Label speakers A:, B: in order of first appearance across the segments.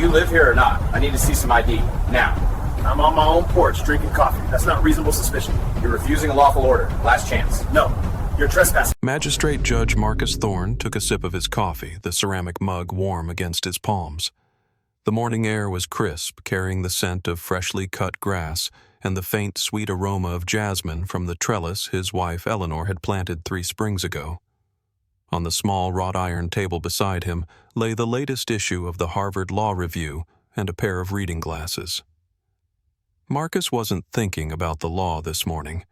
A: you live here or not? I need to see some ID. Now.
B: I'm on my own porch drinking coffee. That's not reasonable suspicion.
A: You're refusing a lawful order. Last chance.
B: No. You're trespassing.
C: Magistrate Judge Marcus Thorne took a sip of his coffee, the ceramic mug warm against his palms. The morning air was crisp, carrying the scent of freshly cut grass and the faint, sweet aroma of jasmine from the trellis his wife Eleanor had planted 3 springs ago. On the small wrought iron table beside him lay the latest issue of the Harvard Law Review and a pair of reading glasses. Marcus wasn't thinking about the law this morning.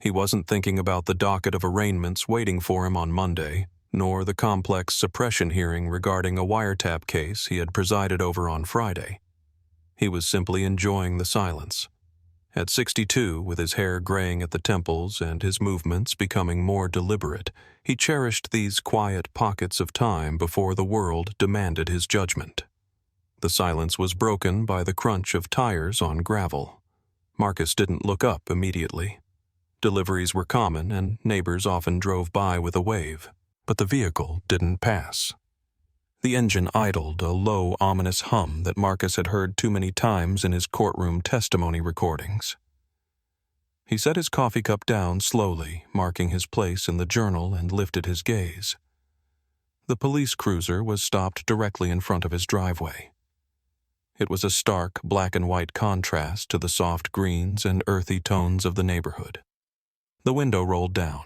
C: He wasn't thinking about the docket of arraignments waiting for him on Monday, nor the complex suppression hearing regarding a wiretap case he had presided over on Friday. He was simply enjoying the silence. At 62, with his hair graying at the temples and his movements becoming more deliberate, he cherished these quiet pockets of time before the world demanded his judgment. The silence was broken by the crunch of tires on gravel. Marcus didn't look up immediately. Deliveries were common, and neighbors often drove by with a wave, but the vehicle didn't pass. The engine idled, a low, ominous hum that Marcus had heard too many times in his courtroom testimony recordings. He set his coffee cup down slowly, marking his place in the journal, and lifted his gaze. The police cruiser was stopped directly in front of his driveway. It was a stark black and white contrast to the soft greens and earthy tones of the neighborhood. The window rolled down.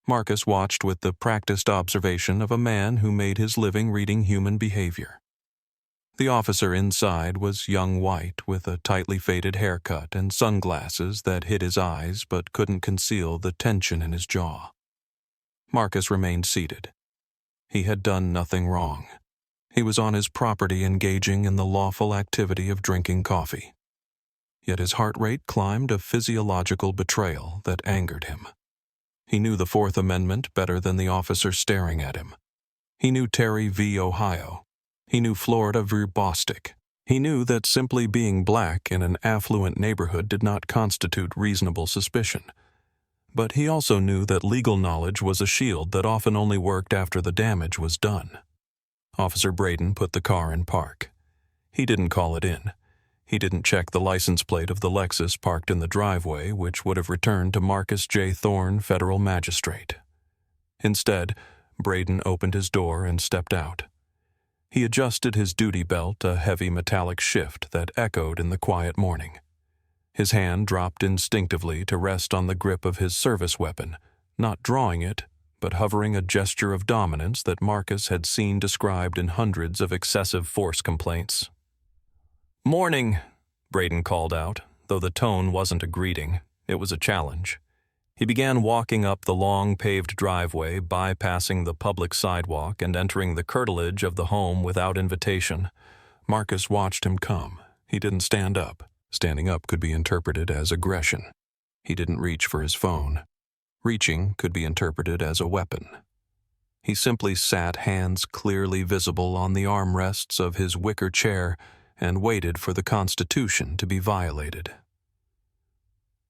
C: Marcus watched with the practiced observation of a man who made his living reading human behavior. The officer inside was young white with a tightly faded haircut and sunglasses that hid his eyes but couldn't conceal the tension in his jaw. Marcus remained seated. He had done nothing wrong. He was on his property engaging in the lawful activity of drinking coffee. Yet his heart rate climbed a physiological betrayal that angered him. He knew the Fourth Amendment better than the officer staring at him. He knew Terry v. Ohio. He knew Florida v. Bostick. He knew that simply being black in an affluent neighborhood did not constitute reasonable suspicion. But he also knew that legal knowledge was a shield that often only worked after the damage was done. Officer Braden put the car in park. He didn't call it in. He didn't check the license plate of the Lexus parked in the driveway, which would have returned to Marcus J. Thorne, federal magistrate. Instead, Braden opened his door and stepped out. He adjusted his duty belt, a heavy metallic shift that echoed in the quiet morning. His hand dropped instinctively to rest on the grip of his service weapon, not drawing it, but hovering a gesture of dominance that Marcus had seen described in hundreds of excessive force complaints. "Morning," Braden called out, though the tone wasn't a greeting, it was a challenge. He began walking up the long paved driveway, bypassing the public sidewalk and entering the curtilage of the home without invitation. Marcus watched him come. He didn't stand up. Standing up could be interpreted as aggression. He didn't reach for his phone. Reaching could be interpreted as a weapon. He simply sat, hands clearly visible on the armrests of his wicker chair, and waited for the Constitution to be violated.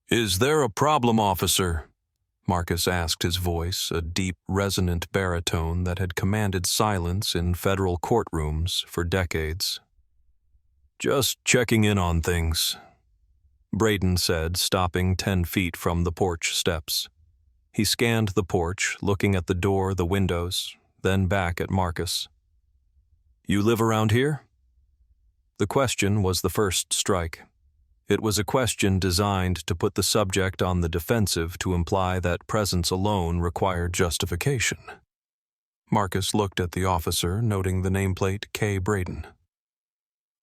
C: "Is there a problem, officer?" Marcus asked, his voice a deep, resonant baritone that had commanded silence in federal courtrooms for decades. "Just checking in on things," Braden said, stopping 10 feet from the porch steps. He scanned the porch, looking at the door, the windows, then back at Marcus. "You live around here?" The question was the first strike. It was a question designed to put the subject on the defensive, to imply that presence alone required justification. Marcus looked at the officer, noting the nameplate K. Braden.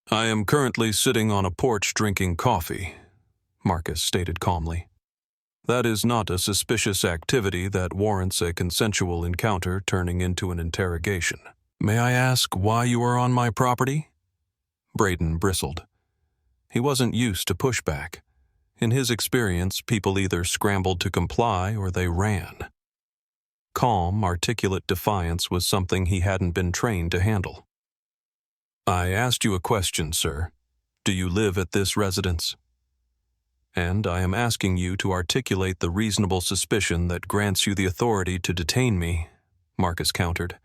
C: "I am currently sitting on a porch drinking coffee," Marcus stated calmly. "That is not a suspicious activity that warrants a consensual encounter turning into an interrogation. May I ask why you are on my property?" Braden bristled. He wasn't used to pushback. In his experience, people either scrambled to comply or they ran. Calm, articulate defiance was something he hadn't been trained to handle. "I asked you a question, sir. Do you live at this residence?" "And I am asking you to articulate the reasonable suspicion that grants you the authority to detain me," Marcus countered.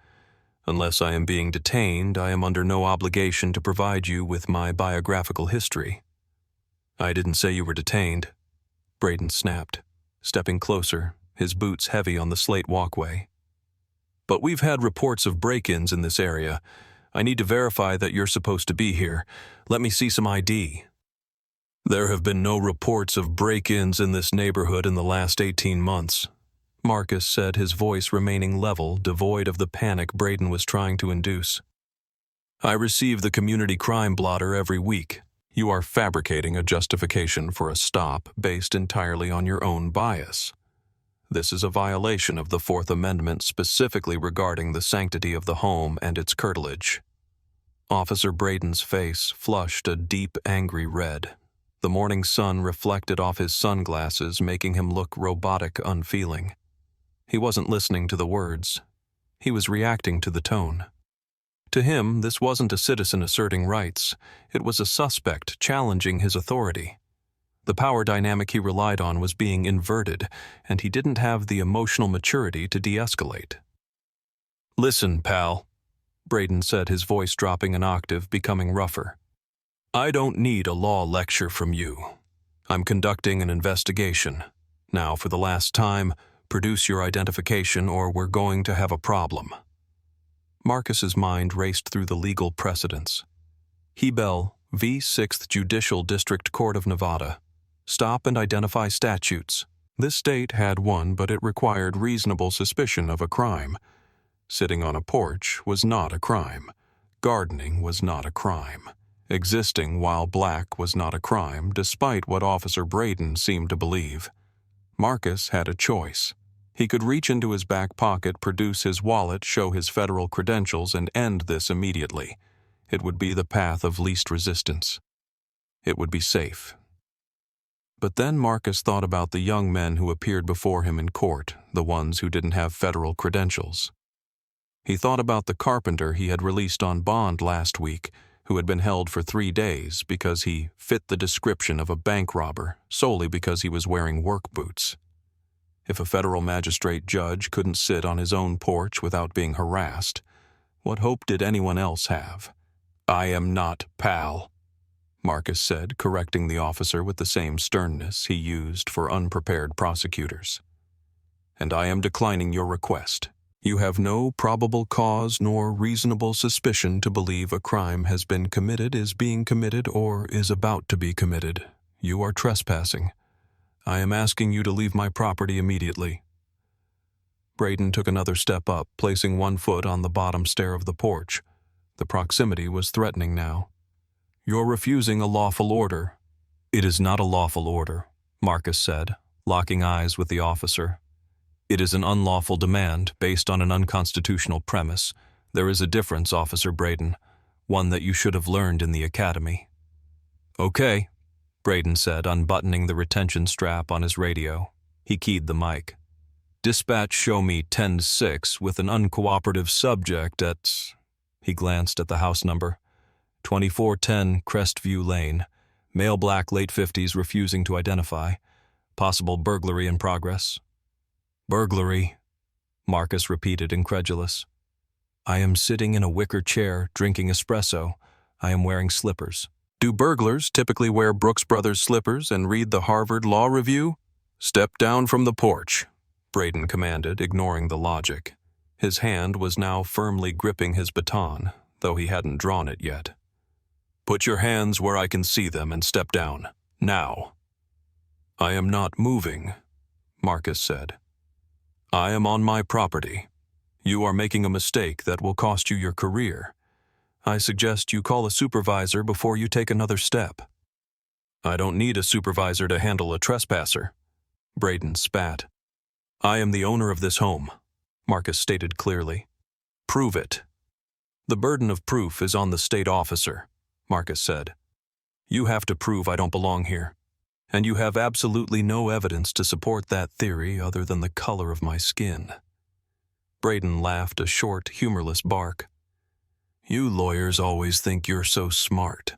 C: Unless I am being detained, I am under no obligation to provide you with my biographical history." "I didn't say you were detained," Braden snapped, stepping closer, his boots heavy on the slate walkway. "But we've had reports of break-ins in this area. I need to verify that you're supposed to be here. Let me see some ID." "There have been no reports of break-ins in this neighborhood in the last 18 months, Marcus said, his voice remaining level, devoid of the panic Braden was trying to induce. "I receive the community crime blotter every week. You are fabricating a justification for a stop based entirely on your own bias. This is a violation of the Fourth Amendment specifically regarding the sanctity of the home and its curtilage." Officer Braden's face flushed a deep, angry red. The morning sun reflected off his sunglasses, making him look robotic, unfeeling. He wasn't listening to the words. He was reacting to the tone. To him, this wasn't a citizen asserting rights. It was a suspect challenging his authority. The power dynamic he relied on was being inverted, and he didn't have the emotional maturity to de-escalate. "Listen, pal," Braden said, his voice dropping an octave, becoming rougher. "I don't need a law lecture from you. I'm conducting an investigation. Now, for the last time, produce your identification or we're going to have a problem." Marcus's mind raced through the legal precedents. Hebel v. 6th Judicial District Court of Nevada. Stop and identify statutes. This state had one, but it required reasonable suspicion of a crime. Sitting on a porch was not a crime. Gardening was not a crime. Existing while black was not a crime, despite what Officer Braden seemed to believe. Marcus had a choice. He could reach into his back pocket, produce his wallet, show his federal credentials, and end this immediately. It would be the path of least resistance. It would be safe. But then Marcus thought about the young men who appeared before him in court, the ones who didn't have federal credentials. He thought about the carpenter he had released on bond last week, who had been held for 3 days because he fit the description of a bank robber solely because he was wearing work boots. If a federal magistrate judge couldn't sit on his own porch without being harassed, what hope did anyone else have? "I am not pal," Marcus said, correcting the officer with the same sternness he used for unprepared prosecutors. "And I am declining your request. You have no probable cause nor reasonable suspicion to believe a crime has been committed, is being committed, or is about to be committed. You are trespassing. I am asking you to leave my property immediately." Braden took another step up, placing one foot on the bottom stair of the porch. The proximity was threatening now. "You're refusing a lawful order." "It is not a lawful order," Marcus said, locking eyes with the officer. "It is an unlawful demand based on an unconstitutional premise. There is a difference, Officer Braden, one that you should have learned in the academy." "Okay," Braden said, unbuttoning the retention strap on his radio. He keyed the mic. "Dispatch show me 10-6 with an uncooperative subject at..." He glanced at the house number. 2410 Crestview Lane. Male black, late 50s, refusing to identify. Possible burglary in progress. "Burglary," Marcus repeated, incredulous. "I am sitting in a wicker chair, drinking espresso. I am wearing slippers." "Do burglars typically wear Brooks Brothers slippers and read the Harvard Law Review?" "Step down from the porch," Braden commanded, ignoring the logic. His hand was now firmly gripping his baton, though he hadn't drawn it yet. "Put your hands where I can see them and step down. Now." "I am not moving," Marcus said. "I am on my property. You are making a mistake that will cost you your career. I suggest you call a supervisor before you take another step." "I don't need a supervisor to handle a trespasser," Braden spat. "I am the owner of this home," Marcus stated clearly. "Prove it." "The burden of proof is on the state officer," Marcus said. "You have to prove I don't belong here. And you have absolutely no evidence to support that theory other than the color of my skin." Braden laughed a short, humorless bark. "You lawyers always think you're so smart.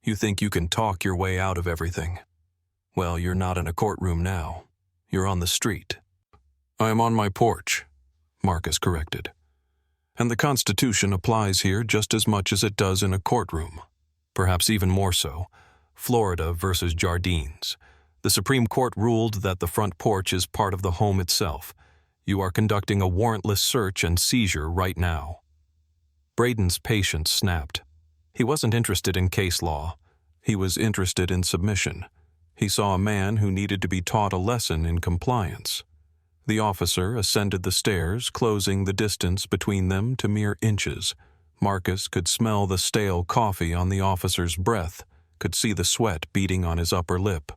C: You think you can talk your way out of everything. Well, you're not in a courtroom now. You're on the street." "I am on my porch," Marcus corrected. And the Constitution applies here just as much as it does in a courtroom. Perhaps even more so. Florida versus Jardines. The Supreme Court ruled that the front porch is part of the home itself. You are conducting a warrantless search and seizure right now. Braden's patience snapped. He wasn't interested in case law. He was interested in submission. He saw a man who needed to be taught a lesson in compliance. The officer ascended the stairs, closing the distance between them to mere inches. Marcus could smell the stale coffee on the officer's breath, could see the sweat beading on his upper lip.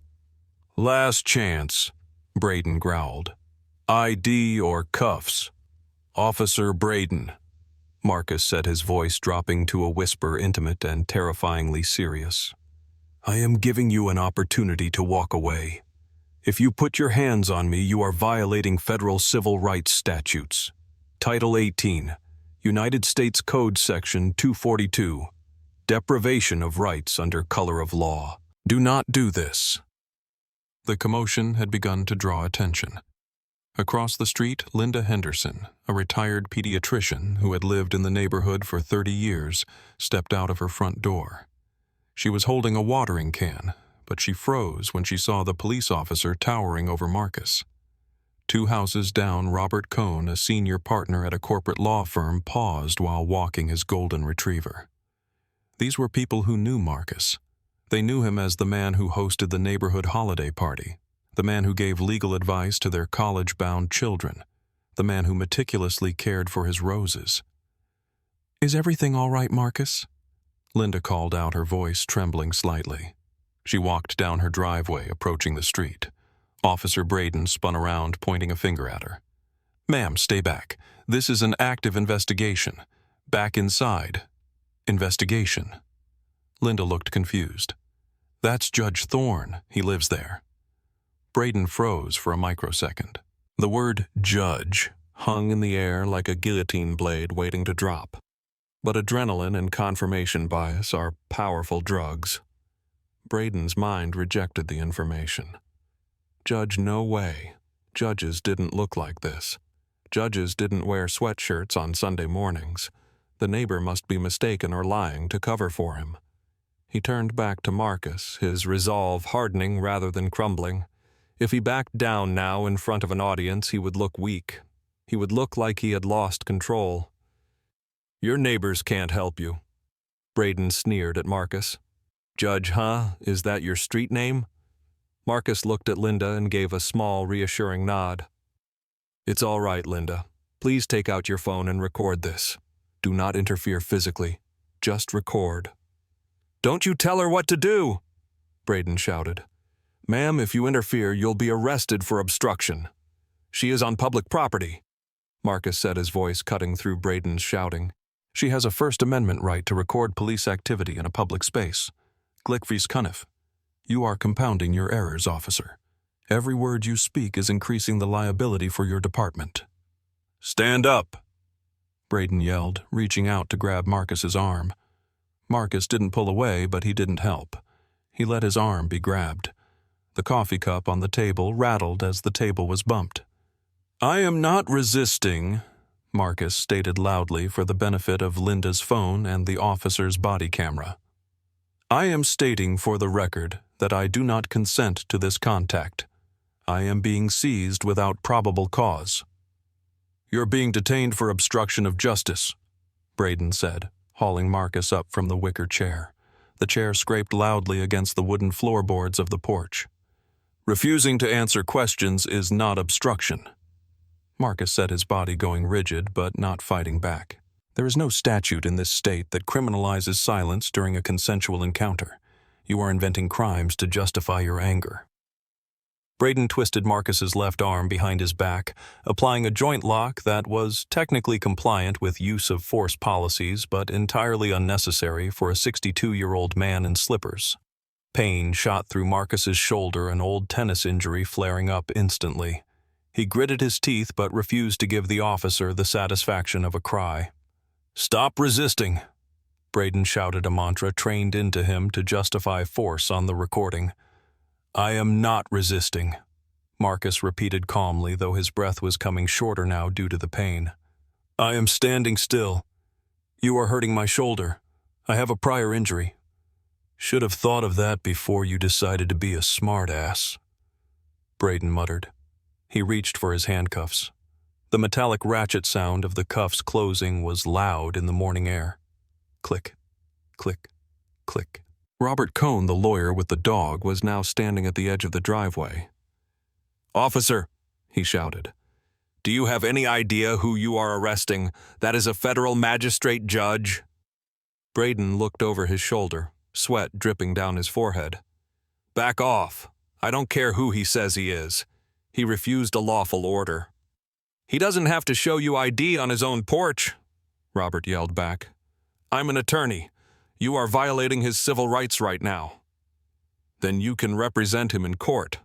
C: "Last chance," Braden growled. "ID or cuffs." "Officer Braden," Marcus said, his voice dropping to a whisper intimate and terrifyingly serious. "I am giving you an opportunity to walk away. If you put your hands on me, you are violating federal civil rights statutes. Title 18, United States Code Section 242, Deprivation of Rights under Color of Law. Do not do this." The commotion had begun to draw attention. Across the street, Linda Henderson, a retired pediatrician who had lived in the neighborhood for 30 years, stepped out of her front door. She was holding a watering can, but she froze when she saw the police officer towering over Marcus. 2 houses down, Robert Cohn, a senior partner at a corporate law firm, paused while walking his golden retriever. These were people who knew Marcus. They knew him as the man who hosted the neighborhood holiday party, the man who gave legal advice to their college-bound children, the man who meticulously cared for his roses. "Is everything all right, Marcus?" Linda called out, her voice trembling slightly. She walked down her driveway, approaching the street. Officer Braden spun around, pointing a finger at her. "Ma'am, stay back. This is an active investigation. Back inside." "Investigation?" Linda looked confused. "That's Judge Thorne. He lives there." Braden froze for a microsecond. The word judge hung in the air like a guillotine blade waiting to drop. But adrenaline and confirmation bias are powerful drugs. Braden's mind rejected the information. Judge, no way. Judges didn't look like this. Judges didn't wear sweatshirts on Sunday mornings. The neighbor must be mistaken or lying to cover for him. He turned back to Marcus, his resolve hardening rather than crumbling. If he backed down now in front of an audience, he would look weak. He would look like he had lost control. "Your neighbors can't help you," Braden sneered at Marcus. "Judge, huh? Is that your street name?" Marcus looked at Linda and gave a small, reassuring nod. "It's all right, Linda. Please take out your phone and record this. Do not interfere physically. Just record." "Don't you tell her what to do!" Braden shouted. "Ma'am, if you interfere, you'll be arrested for obstruction. She is on public property," Marcus said, his voice cutting through Braden's shouting. "She has a First Amendment right to record police activity in a public space. Glickvis Cunnif. You are compounding your errors, officer. Every word you speak is increasing the liability for your department." "Stand up!" Braden yelled, reaching out to grab Marcus's arm. Marcus didn't pull away, but he didn't help. He let his arm be grabbed. The coffee cup on the table rattled as the table was bumped. "I am not resisting," Marcus stated loudly for the benefit of Linda's phone and the officer's body camera. "I am stating for the record that I do not consent to this contact. I am being seized without probable cause." "You're being detained for obstruction of justice," Braden said, hauling Marcus up from the wicker chair. The chair scraped loudly against the wooden floorboards of the porch. "Refusing to answer questions is not obstruction." Marcus said, his body going rigid but not fighting back. There is no statute in this state that criminalizes silence during a consensual encounter. You are inventing crimes to justify your anger. Braden twisted Marcus's left arm behind his back, applying a joint lock that was technically compliant with use of force policies but entirely unnecessary for a 62-year-old man in slippers. Pain shot through Marcus's shoulder, an old tennis injury flaring up instantly. He gritted his teeth but refused to give the officer the satisfaction of a cry. "Stop resisting," Braden shouted, a mantra trained into him to justify force on the recording. "I am not resisting," Marcus repeated calmly, though his breath was coming shorter now due to the pain. I am standing still. You are hurting my shoulder. I have a prior injury. Should have thought of that before you decided to be a smartass. Braden muttered. He reached for his handcuffs. The metallic ratchet sound of the cuffs closing was loud in the morning air. Click, click, click. Robert Cohn, the lawyer with the dog, was now standing at the edge of the driveway. "Officer," he shouted, "do you have any idea who you are arresting? That is a federal magistrate judge." Braden looked over his shoulder, sweat dripping down his forehead. "Back off. I don't care who he says he is. He refused a lawful order." "He doesn't have to show you ID on his own porch," Robert yelled back. "I'm an attorney. You are violating his civil rights right now." "Then you can represent him in court,"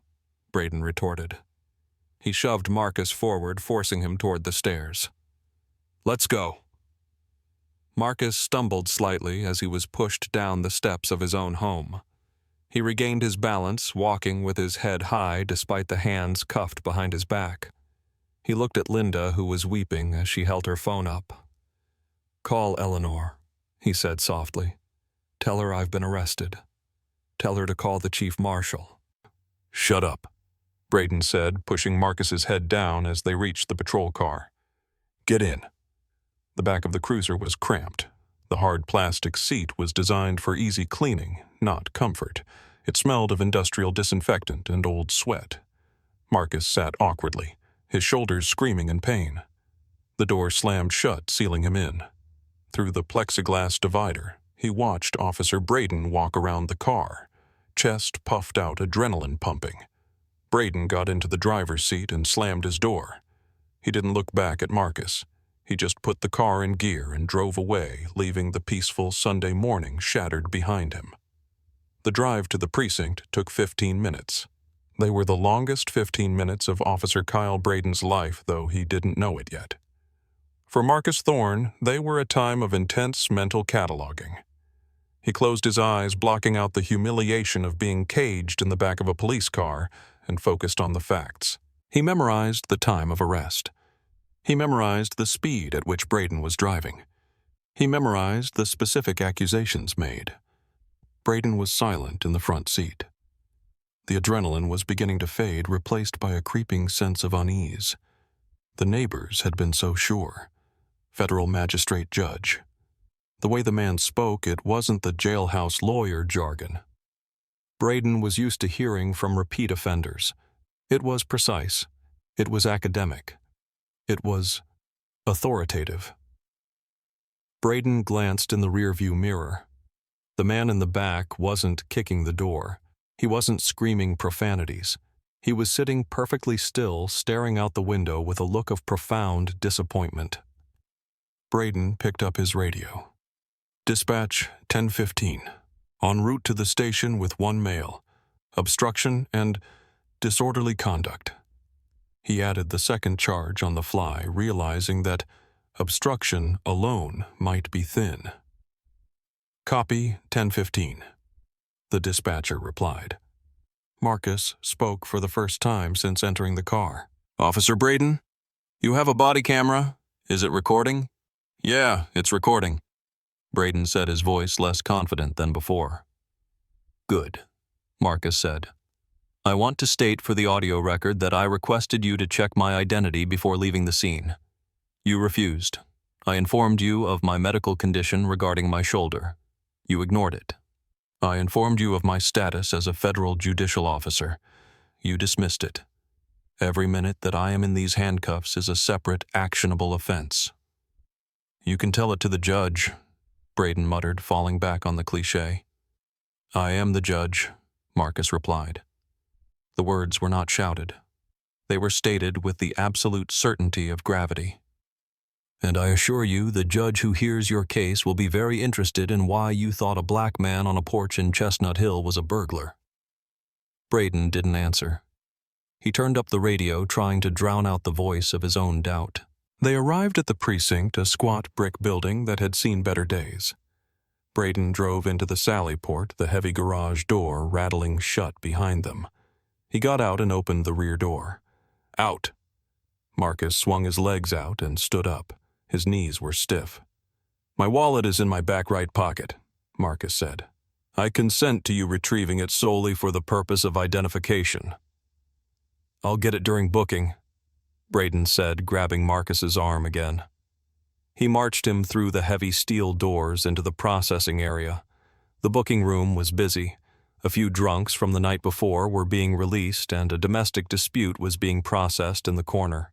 C: Braden retorted. He shoved Marcus forward, forcing him toward the stairs. "Let's go." Marcus stumbled slightly as he was pushed down the steps of his own home. He regained his balance, walking with his head high despite the hands cuffed behind his back. He looked at Linda, who was weeping as she held her phone up. "Call Eleanor," he said softly. "Tell her I've been arrested. Tell her to call the chief marshal." "Shut up," Braden said, pushing Marcus's head down as they reached the patrol car. "Get in." The back of the cruiser was cramped. The hard plastic seat was designed for easy cleaning, not comfort. It smelled of industrial disinfectant and old sweat. Marcus sat awkwardly, his shoulders screaming in pain. The door slammed shut, sealing him in. Through the plexiglass divider, he watched Officer Braden walk around the car, chest puffed out, adrenaline pumping. Braden got into the driver's seat and slammed his door. He didn't look back at Marcus. He just put the car in gear and drove away, leaving the peaceful Sunday morning shattered behind him. The drive to the precinct took 15 minutes. They were the longest 15 minutes of Officer Kyle Braden's life, though he didn't know it yet. For Marcus Thorne, they were a time of intense mental cataloging. He closed his eyes, blocking out the humiliation of being caged in the back of a police car, and focused on the facts. He memorized the time of arrest. He memorized the speed at which Braden was driving. He memorized the specific accusations made. Braden was silent in the front seat. The adrenaline was beginning to fade, replaced by a creeping sense of unease. The neighbors had been so sure. Federal magistrate judge. The way the man spoke, it wasn't the jailhouse lawyer jargon. Braden was used to hearing from repeat offenders. It was precise. It was academic. It was authoritative. Braden glanced in the rearview mirror. The man in the back wasn't kicking the door. He wasn't screaming profanities. He was sitting perfectly still, staring out the window with a look of profound disappointment. Braden picked up his radio. "Dispatch 1015. En route to the station with one male. Obstruction and disorderly conduct." He added the second charge on the fly, realizing that obstruction alone might be thin. "Copy 1015. The dispatcher replied. Marcus spoke for the first time since entering the car. "Officer Braden, you have a body camera. Is it recording?" "Yeah, it's recording," Braden said, his voice less confident than before. "Good," Marcus said. "I want to state for the audio record that I requested you to check my identity before leaving the scene. You refused. I informed you of my medical condition regarding my shoulder. You ignored it. I informed you of my status as a federal judicial officer. You dismissed it. Every minute that I am in these handcuffs is a separate, actionable offense." "You can tell it to the judge," Braden muttered, falling back on the cliché. "I am the judge," Marcus replied. The words were not shouted. They were stated with the absolute certainty of gravity. "And I assure you the judge who hears your case will be very interested in why you thought a black man on a porch in Chestnut Hill was a burglar." Braden didn't answer. He turned up the radio, trying to drown out the voice of his own doubt. They arrived at the precinct, a squat brick building that had seen better days. Braden drove into the sally port, the heavy garage door rattling shut behind them. He got out and opened the rear door. "Out!" Marcus swung his legs out and stood up, His knees were stiff. "My wallet is in my back right pocket," Marcus said. "I consent to you retrieving it solely for the purpose of identification." "I'll get it during booking," Braden said, grabbing Marcus's arm again. He marched him through the heavy steel doors into the processing area. The booking room was busy. A few drunks from the night before were being released, and a domestic dispute was being processed in the corner.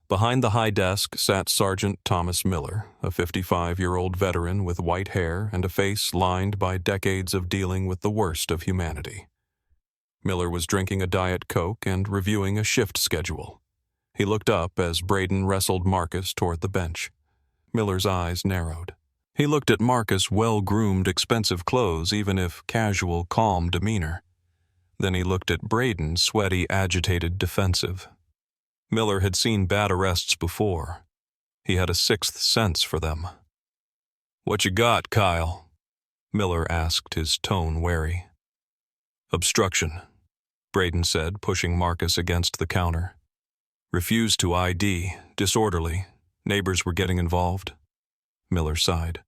C: Behind the high desk sat Sergeant Thomas Miller, a 55-year-old veteran with white hair and a face lined by decades of dealing with the worst of humanity. Miller was drinking a Diet Coke and reviewing a shift schedule. He looked up as Braden wrestled Marcus toward the bench. Miller's eyes narrowed. He looked at Marcus' well-groomed, expensive clothes, even if casual, calm demeanor. Then he looked at Braden, sweaty, agitated, defensive. Miller had seen bad arrests before. He had a sixth sense for them. "What you got, Kyle?" Miller asked, his tone wary. "Obstruction," Braden said, pushing Marcus against the counter. "Refused to ID, disorderly. Neighbors were getting involved." Miller sighed.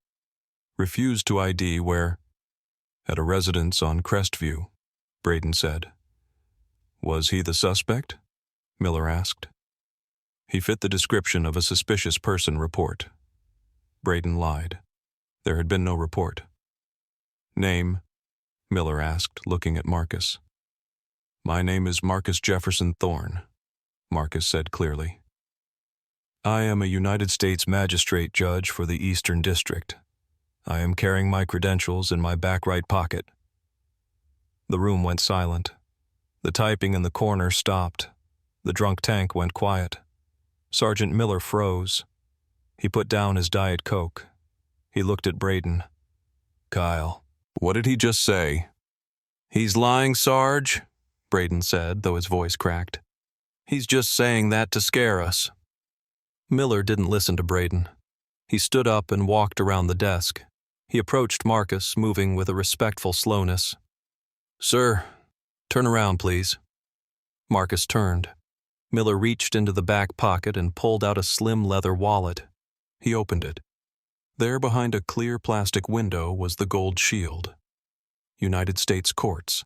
C: "Refused to ID where?" "At a residence on Crestview," Braden said. "Was he the suspect?" Miller asked. "He fit the description of a suspicious person report." Braden lied. There had been no report. "Name?" Miller asked, looking at Marcus. "My name is Marcus Jefferson Thorne," Marcus said clearly. "I am a United States Magistrate Judge for the Eastern District. I am carrying my credentials in my back right pocket." The room went silent. The typing in the corner stopped. The drunk tank went quiet. Sergeant Miller froze. He put down his Diet Coke. He looked at Braden. "Kyle, what did he just say?" "He's lying, Sarge," Braden said, though his voice cracked. "He's just saying that to scare us." Miller didn't listen to Braden. He stood up and walked around the desk. He approached Marcus, moving with a respectful slowness. "Sir, turn around, please." Marcus turned. Miller reached into the back pocket and pulled out a slim leather wallet. He opened it. There behind a clear plastic window was the gold shield. United States Courts.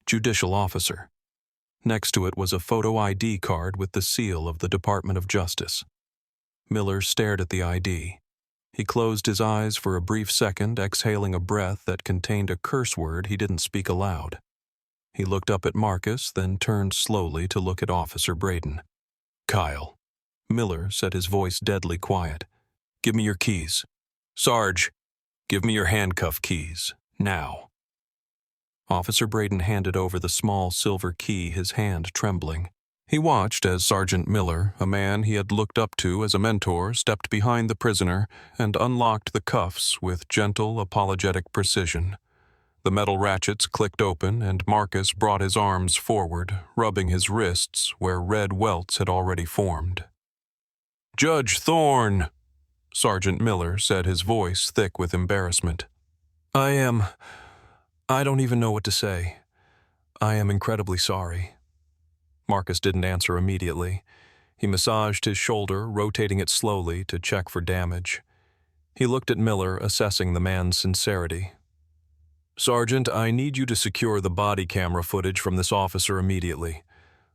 C: Judicial Officer. Next to it was a photo ID card with the seal of the Department of Justice. Miller stared at the ID. He closed his eyes for a brief second, exhaling a breath that contained a curse word he didn't speak aloud. He looked up at Marcus, then turned slowly to look at Officer Braden. "Kyle," Miller said, his voice deadly quiet. "Give me your keys. Sarge, give me your handcuff keys. Now." Officer Braden handed over the small silver key, his hand trembling. He watched as Sergeant Miller, a man he had looked up to as a mentor, stepped behind the prisoner and unlocked the cuffs with gentle, apologetic precision. The metal ratchets clicked open, and Marcus brought his arms forward, rubbing his wrists where red welts had already formed. "Judge Thorne," Sergeant Miller said, his voice thick with embarrassment. I don't even know what to say. I am incredibly sorry." Marcus didn't answer immediately. He massaged his shoulder, rotating it slowly to check for damage. He looked at Miller, assessing the man's sincerity. "Sergeant, I need you to secure the body camera footage from this officer immediately.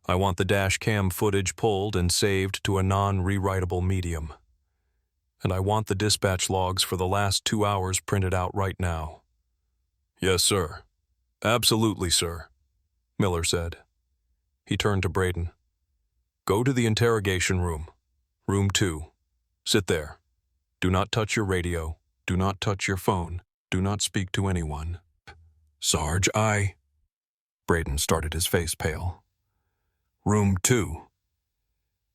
C: I want the dash cam footage pulled and saved to a non-rewritable medium. And I want the dispatch logs for the last 2 hours printed out right now." "Yes, sir. Absolutely, sir," Miller said. He turned to Braden. "Go to the interrogation room. Room 2. Sit there. Do not touch your radio. Do not touch your phone. Do not speak to anyone." "Sarge, Braden started, his face pale. "Room 2.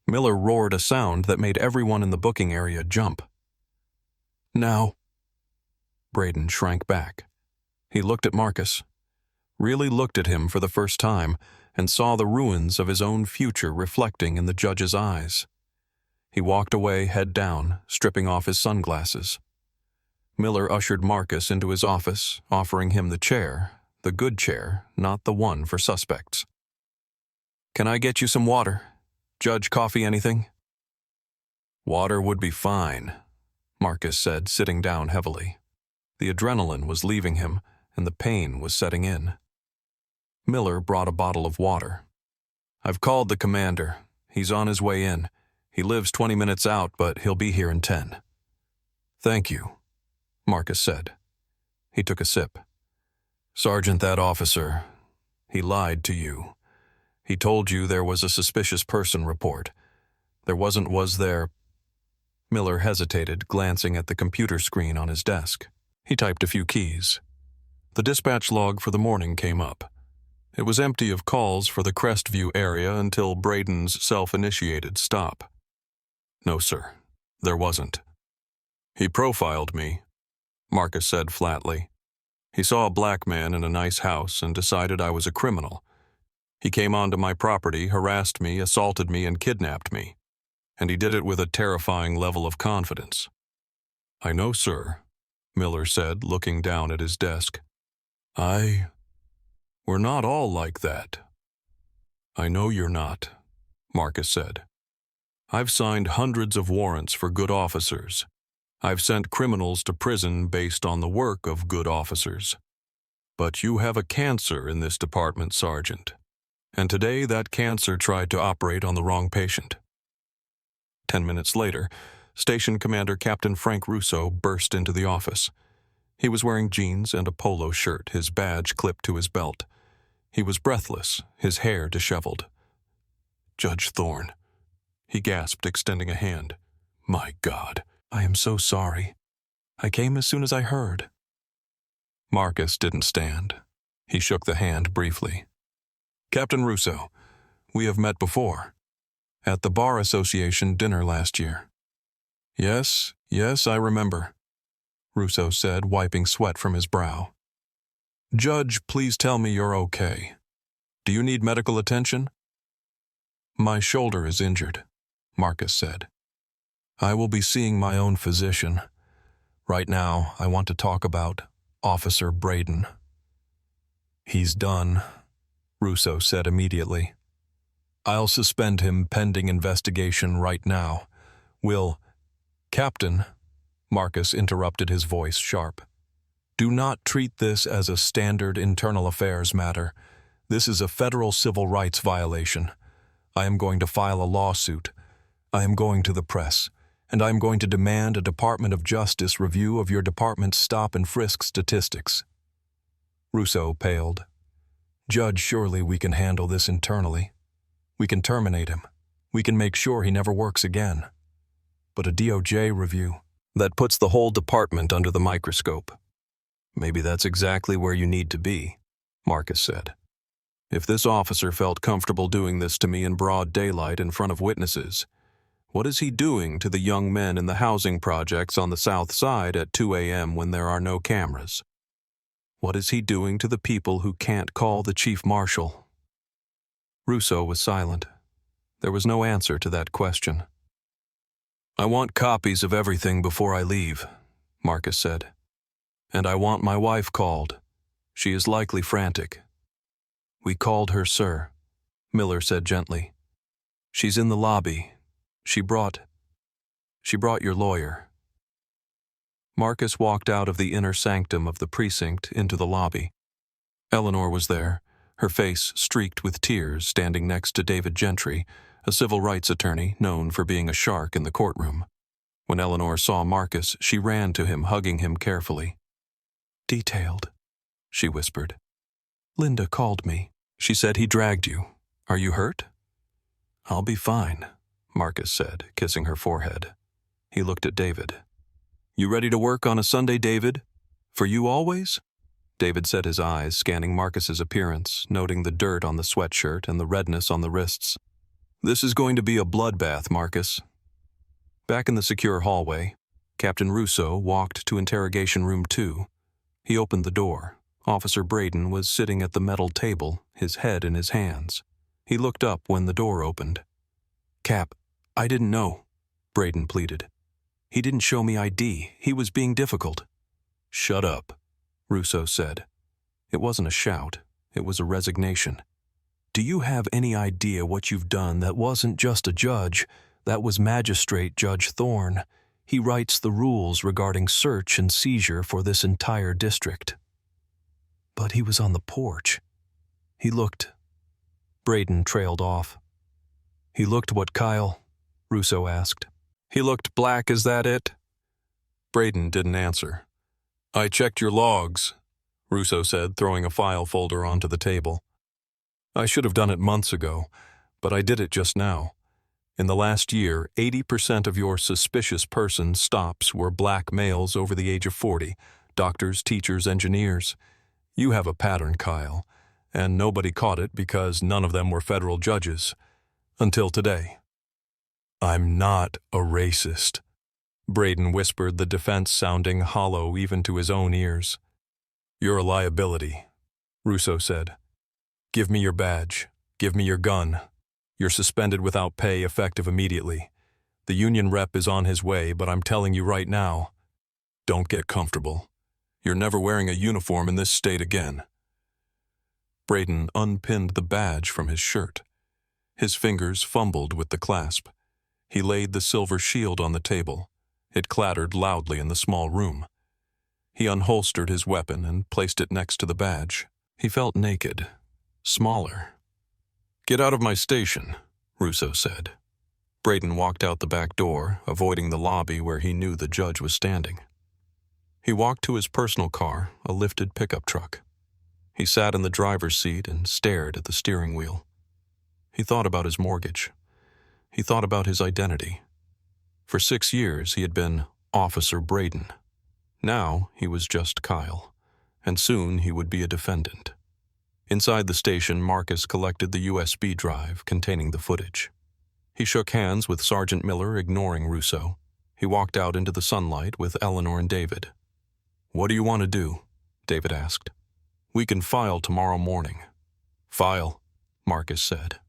C: Miller roared a sound that made everyone in the booking area jump. "Now." Braden shrank back. He looked at Marcus. Really looked at him for the first time and saw the ruins of his own future reflecting in the judge's eyes. He walked away, head down, stripping off his sunglasses. Miller ushered Marcus into his office, offering him the chair, the good chair, not the one for suspects. "Can I get you some water? Judge, coffee, anything?" Water would be fine, Marcus said, sitting down heavily. The adrenaline was leaving him, and the pain was setting in. Miller brought a bottle of water. I've called the commander. He's on his way in. He lives 20 minutes out, but he'll be here in 10. Thank you, Marcus said. He took a sip. Sergeant, that officer, he lied to you. He told you there was a suspicious person report. There wasn't, was there? Miller hesitated, glancing at the computer screen on his desk. He typed a few keys. The dispatch log for the morning came up. It was empty of calls for the Crestview area until Braden's self-initiated stop. No, sir, there wasn't. He profiled me, Marcus said flatly. He saw a black man in a nice house and decided I was a criminal. He came onto my property, harassed me, assaulted me, and kidnapped me. And he did it with a terrifying level of confidence. I know, sir, Miller said, looking down at his desk. We're not all like that. I know you're not, Marcus said. I've signed hundreds of warrants for good officers. I've sent criminals to prison based on the work of good officers. But you have a cancer in this department, Sergeant. And today that cancer tried to operate on the wrong patient. 10 minutes later, Station Commander Captain Frank Russo burst into the office. He was wearing jeans and a polo shirt, his badge clipped to his belt. He was breathless, his hair disheveled. Judge Thorne, he gasped, extending a hand. My God, I am so sorry. I came as soon as I heard. Marcus didn't stand. He shook the hand briefly. Captain Russo, we have met before. At the Bar Association dinner last year. Yes, I remember, Russo said, wiping sweat from his brow. Judge, please tell me you're okay. Do you need medical attention? My shoulder is injured, Marcus said. I will be seeing my own physician. Right now, I want to talk about Officer Braden. He's done, Russo said immediately. I'll suspend him pending investigation right now. Captain, Marcus interrupted, his voice sharp. Do not treat this as a standard internal affairs matter. This is a federal civil rights violation. I am going to file a lawsuit. I am going to the press, and I am going to demand a Department of Justice review of your department's stop and frisk statistics. Russo paled. Judge, surely we can handle this internally. We can terminate him. We can make sure he never works again. But a DOJ review, that puts the whole department under the microscope. Maybe that's exactly where you need to be, Marcus said. If this officer felt comfortable doing this to me in broad daylight in front of witnesses, what is he doing to the young men in the housing projects on the South Side at 2 a.m. when there are no cameras? What is he doing to the people who can't call the chief marshal? Russo was silent. There was no answer to that question. I want copies of everything before I leave, Marcus said. And I want my wife called. She is likely frantic. We called her, sir, Miller said gently. She's in the lobby. She brought your lawyer. Marcus walked out of the inner sanctum of the precinct into the lobby. Eleanor was there, her face streaked with tears, standing next to David Gentry, a civil rights attorney known for being a shark in the courtroom. When Eleanor saw Marcus, she ran to him, hugging him carefully. Detailed, she whispered. Linda called me. She said he dragged you. Are you hurt? I'll be fine, Marcus said, kissing her forehead. He looked at David. You ready to work on a Sunday, David? For you always? David set his eyes, scanning Marcus's appearance, noting the dirt on the sweatshirt and the redness on the wrists. This is going to be a bloodbath, Marcus. Back in the secure hallway, Captain Russo walked to interrogation room 2. He opened the door. Officer Braden was sitting at the metal table, his head in his hands. He looked up when the door opened. Cap, I didn't know, Braden pleaded. He didn't show me ID. He was being difficult. Shut up, Russo said. It wasn't a shout. It was a resignation. Do you have any idea what you've done that wasn't just a judge, That was Magistrate Judge Thorne. He writes the rules regarding search and seizure for this entire district. But he was on the porch. He looked. Braden trailed off. He looked what, Kyle? Russo asked. He looked black, is that it? Braden didn't answer. I checked your logs, Russo said, throwing a file folder onto the table. I should have done it months ago, but I did it just now. In the last year, 80% of your suspicious person stops were black males over the age of 40, doctors, teachers, engineers. You have a pattern, Kyle, and nobody caught it because none of them were federal judges. Until today. I'm not a racist, Braden whispered, the defense sounding hollow even to his own ears. You're a liability, Russo said. Give me your badge. Give me your gun. You're suspended without pay, effective immediately. The union rep is on his way, but I'm telling you right now, don't get comfortable. You're never wearing a uniform in this state again. Braden unpinned the badge from his shirt. His fingers fumbled with the clasp. He laid the silver shield on the table. It clattered loudly in the small room. He unholstered his weapon and placed it next to the badge. He felt naked, smaller. Get out of my station, Russo said. Braden walked out the back door, avoiding the lobby where he knew the judge was standing. He walked to his personal car, a lifted pickup truck. He sat in the driver's seat and stared at the steering wheel. He thought about his mortgage. He thought about his identity. For 6 years, he had been Officer Braden. Now, he was just Kyle, and soon he would be a defendant. Inside the station, Marcus collected the USB drive containing the footage. He shook hands with Sergeant Miller, ignoring Russo. He walked out into the sunlight with Eleanor and David. What do you want to do? David asked. We can file tomorrow morning. File, Marcus said.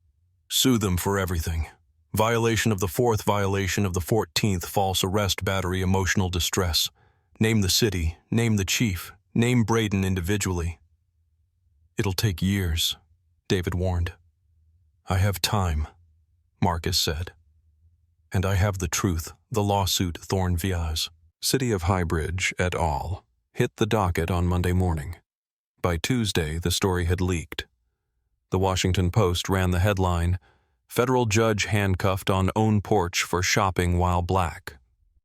C: Sue them for everything. Violation of the 4th, violation of the 14th, false arrest, battery, emotional distress. Name the city, name the chief, name Braden individually. It'll take years, David warned. I have time, Marcus said. And I have the truth, the lawsuit Thorne Vias. City of Highbridge et al. Hit the docket on Monday morning. By Tuesday, the story had leaked. The Washington Post ran the headline, Federal Judge Handcuffed on Own Porch for Shopping While Black.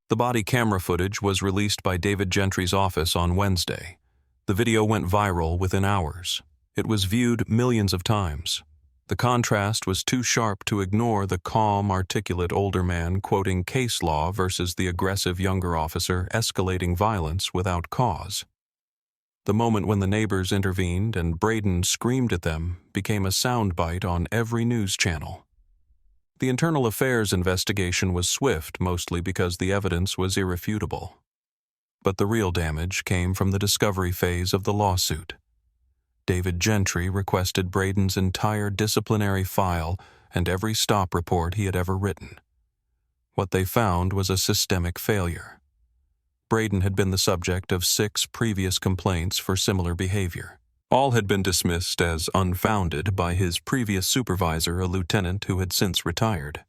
C: The body camera footage was released by David Gentry's office on Wednesday. The video went viral within hours. It was viewed millions of times. The contrast was too sharp to ignore the calm, articulate older man quoting case law versus the aggressive younger officer escalating violence without cause. The moment when the neighbors intervened and Braden screamed at them became a soundbite on every news channel. The internal affairs investigation was swift, mostly because the evidence was irrefutable. But the real damage came from the discovery phase of the lawsuit. David Gentry requested Braden's entire disciplinary file and every stop report he had ever written. What they found was a systemic failure. Braden had been the subject of 6 previous complaints for similar behavior. All had been dismissed as unfounded by his previous supervisor, a lieutenant who had since retired.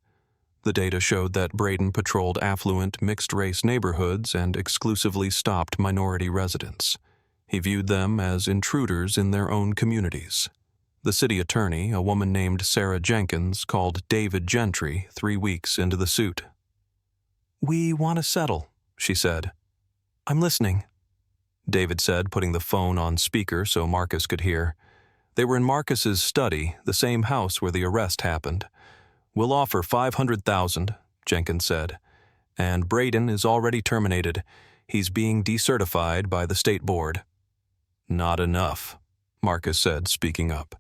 C: The data showed that Braden patrolled affluent, mixed-race neighborhoods and exclusively stopped minority residents. He viewed them as intruders in their own communities. The city attorney, a woman named Sarah Jenkins, called David Gentry 3 weeks into the suit. "We want to settle," she said. "I'm listening," David said, putting the phone on speaker so Marcus could hear. They were in Marcus's study, the same house where the arrest happened. "We'll offer $500,000, Jenkins said. "And Braden is already terminated. He's being decertified by the state board." "Not enough," Marcus said, speaking up.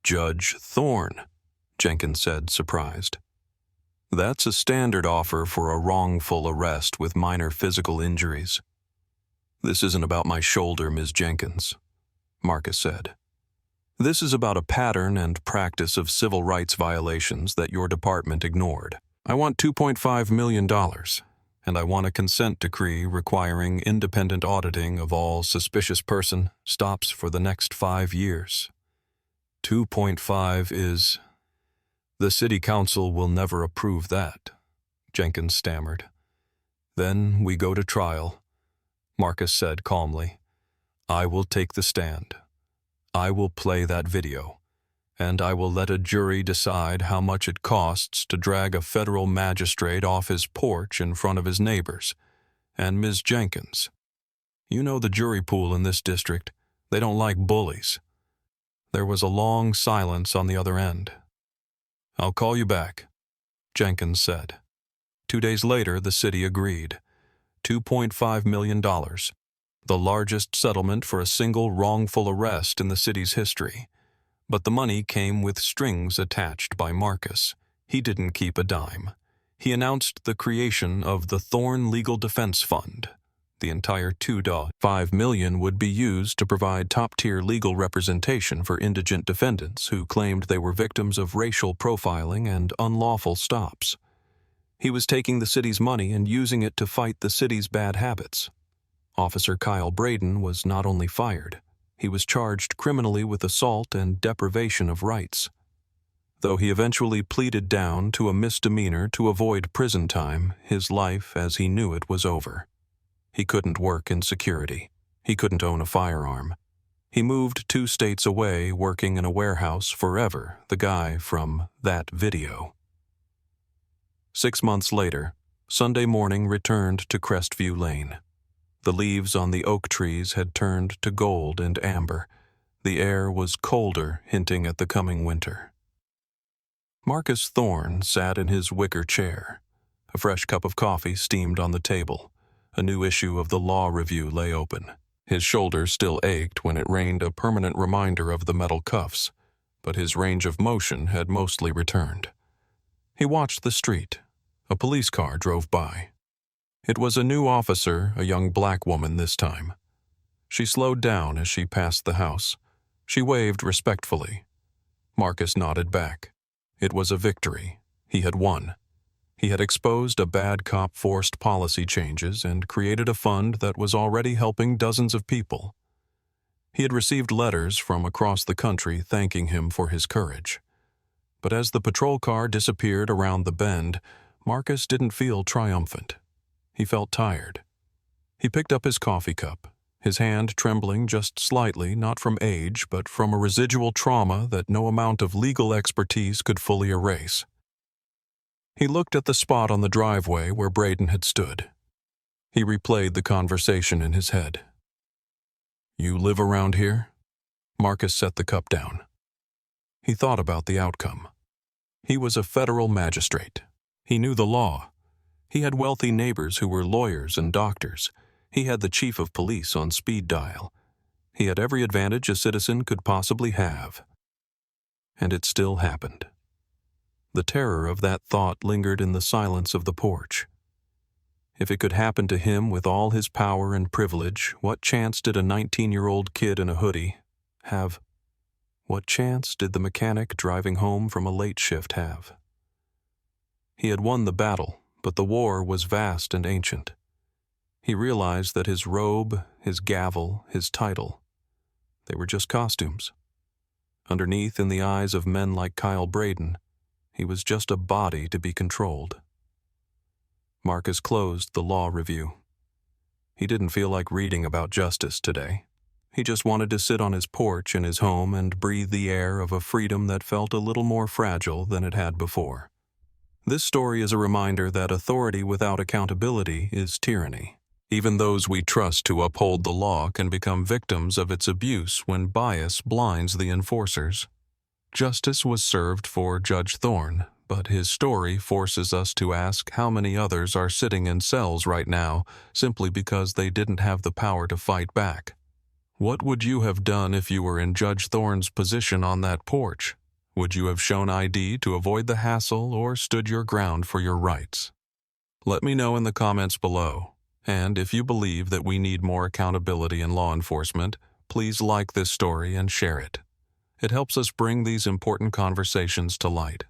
C: "Judge Thorne," Jenkins said, surprised. "That's a standard offer for a wrongful arrest with minor physical injuries." "This isn't about my shoulder, Ms. Jenkins," Marcus said. "This is about a pattern and practice of civil rights violations that your department ignored. I want $2.5 million, and I want a consent decree requiring independent auditing of all suspicious person stops for the next 5 years. 2.5 is... The city council will never approve that." Jenkins stammered. Then we go to trial, Marcus said calmly. I will take the stand. I will play that video, and I will let a jury decide how much it costs to drag a federal magistrate off his porch in front of his neighbors. And Ms. Jenkins, you know the jury pool in this district. They don't like bullies. There was a long silence on the other end. I'll call you back, Jenkins said. 2 days later, the city agreed. $2.5 million, the largest settlement for a single wrongful arrest in the city's history. But the money came with strings attached by Marcus. He didn't keep a dime. He announced the creation of the Thorne Legal Defense Fund. The entire $2.5 million would be used to provide top-tier legal representation for indigent defendants who claimed they were victims of racial profiling and unlawful stops. He was taking the city's money and using it to fight the city's bad habits. Officer Kyle Braden was not only fired, he was charged criminally with assault and deprivation of rights. Though he eventually pleaded down to a misdemeanor to avoid prison time, his life as he knew it was over. He couldn't work in security. He couldn't own a firearm. He moved 2 states away, working in a warehouse forever, the guy from that video. 6 months later, Sunday morning returned to Crestview Lane. The leaves on the oak trees had turned to gold and amber. The air was colder, hinting at the coming winter. Marcus Thorne sat in his wicker chair. A fresh cup of coffee steamed on the table. A new issue of the Law Review lay open. His shoulders still ached when it rained a permanent reminder of the metal cuffs, but his range of motion had mostly returned. He watched the street. A police car drove by. It was a new officer, a young black woman this time. She slowed down as she passed the house. She waved respectfully. Marcus nodded back. It was a victory. He had won. He had exposed a bad cop forced policy changes and created a fund that was already helping dozens of people. He had received letters from across the country thanking him for his courage. But as the patrol car disappeared around the bend, Marcus didn't feel triumphant. He felt tired. He picked up his coffee cup, his hand trembling just slightly, not from age, but from a residual trauma that no amount of legal expertise could fully erase. He looked at the spot on the driveway where Braden had stood. He replayed the conversation in his head. You live around here? Marcus set the cup down. He thought about the outcome. He was a federal magistrate. He knew the law. He had wealthy neighbors who were lawyers and doctors. He had the chief of police on speed dial. He had every advantage a citizen could possibly have. And it still happened. The terror of that thought lingered in the silence of the porch. If it could happen to him with all his power and privilege, what chance did a 19-year-old kid in a hoodie have? What chance did the mechanic driving home from a late shift have? He had won the battle, but the war was vast and ancient. He realized that his robe, his gavel, his title, they were just costumes. Underneath, in the eyes of men like Kyle Braden, he was just a body to be controlled. Marcus closed the Law Review. He didn't feel like reading about justice today. He just wanted to sit on his porch in his home and breathe the air of a freedom that felt a little more fragile than it had before. This story is a reminder that authority without accountability is tyranny. Even those we trust to uphold the law can become victims of its abuse when bias blinds the enforcers. Justice was served for Judge Thorne, but his story forces us to ask how many others are sitting in cells right now simply because they didn't have the power to fight back. What would you have done if you were in Judge Thorne's position on that porch? Would you have shown ID to avoid the hassle or stood your ground for your rights? Let me know in the comments below. And if you believe that we need more accountability in law enforcement, please like this story and share it. It helps us bring these important conversations to light.